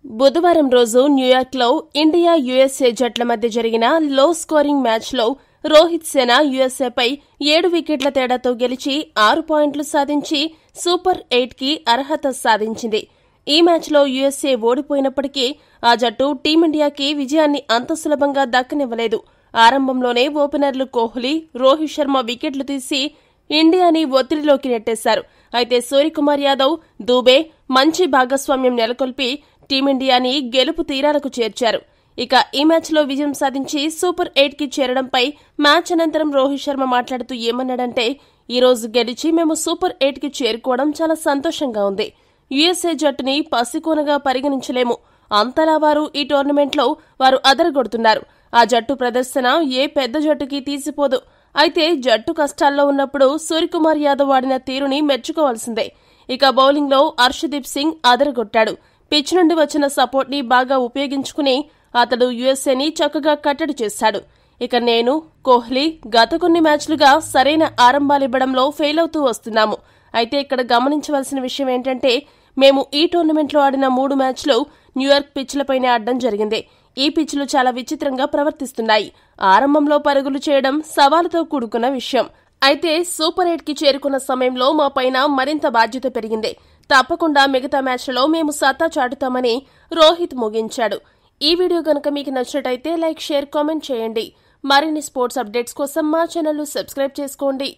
బుధవారం రోజు న్యూయార్క్లో ఇండియా యుఎస్ఏ జట్ల మధ్య జరిగిన లో స్కోరింగ్ మ్యాచ్లో రోహిత్ సేన యుఎస్ఏపై 7 వికెట్ల తేడాతో గెలిచి 6 పాయింట్లు సాధించి సూపర్ 8కి అర్హత సాధించింది. ఈ మ్యాచ్లో యుఎస్ఏ ఓడిపోయినప్పటికీ ఆ జట్టు టీమిండియాకి విజయాన్ని అంత సులభంగా దక్కనివ్వలేదు. ఆరంభంలోనే ఓపెనర్లు కోహ్లీ, రోహిత్ శర్మ వికెట్లు తీసి ఇండియాని ఒత్తిడిలోకి నెట్టేశారు. అయితే సూర్యకుమార్ యాదవ్, దూబే మంచి భాగస్వామ్యం నెలకొల్పి టీమిండియాని గెలుపు తీరాలకు చేర్చారు. ఇక ఈ మ్యాచ్లో విజయం సాధించి సూపర్ 8కి చేరడంపై మ్యాచ్ అనంతరం రోహిత్ శర్మ మాట్లాడుతూ ఏమన్నాడంటే, ఈ రోజు గెలిచి మేము సూపర్ 8కి చేరుకోవడం చాలా సంతోషంగా ఉంది. యుఎస్ఏ జట్టుని పసికోనగా పరిగణించలేము. అంతలా వారు ఈ టోర్నమెంట్లో వారు అదరగొడుతున్నారు. ఆ జట్టు ప్రదర్శన ఏ పెద్ద జట్టుకి తీసిపోదు. అయితే జట్టు కష్టాల్లో ఉన్నప్పుడు సూర్యకుమార్ యాదవ్ ఆడిన తీరుని మెచ్చుకోవాల్సిందే. ఇక బౌలింగ్లో హర్షదీప్ సింగ్ అదరగొట్టాడు. పిచ్ నుండి వచ్చిన సపోర్ట్ ని బాగా ఉపయోగించుకుని అతడు యుఎస్ఏని చక్కగా కట్టడి చేశాడు. ఇక నేను, కోహ్లీ గత కొన్ని మ్యాచ్లుగా సరైన ఆరంభాలివ్వడంలో ఫెయిల్ అవుతూ వస్తున్నాము. అయితే ఇక్కడ గమనించవలసిన విషయం ఏంటంటే, మేము ఈ టోర్నమెంట్లో ఆడిన 3 మ్యాచ్లు న్యూయార్క్ పిచ్లపైనే ఆడడం జరిగింది. ఈ పిచ్లు చాలా విచిత్రంగా ప్రవర్తిస్తున్నాయి. ఆరంభంలో పరుగులు చేయడం సవాలుతో కూడుకున్న విషయం. అయితే సూపర్ 8కి చేరుకున్న సమయంలో మా పైన మరింత బాధ్యత పెరిగింది. తప్పకుండా మిగతా మ్యాచ్లలో మేము సత్తా చాటుతామని రోహిత్ ముగించాడు. ఈ వీడియో గనుక మీకు నచ్చినట్టయితే లైక్, షేర్, కామెంట్ చేయండి. మరిన్ని స్పోర్ట్స్ అప్డేట్స్ కోసం మా ఛానల్ సబ్స్క్రైబ్ చేసుకోండి.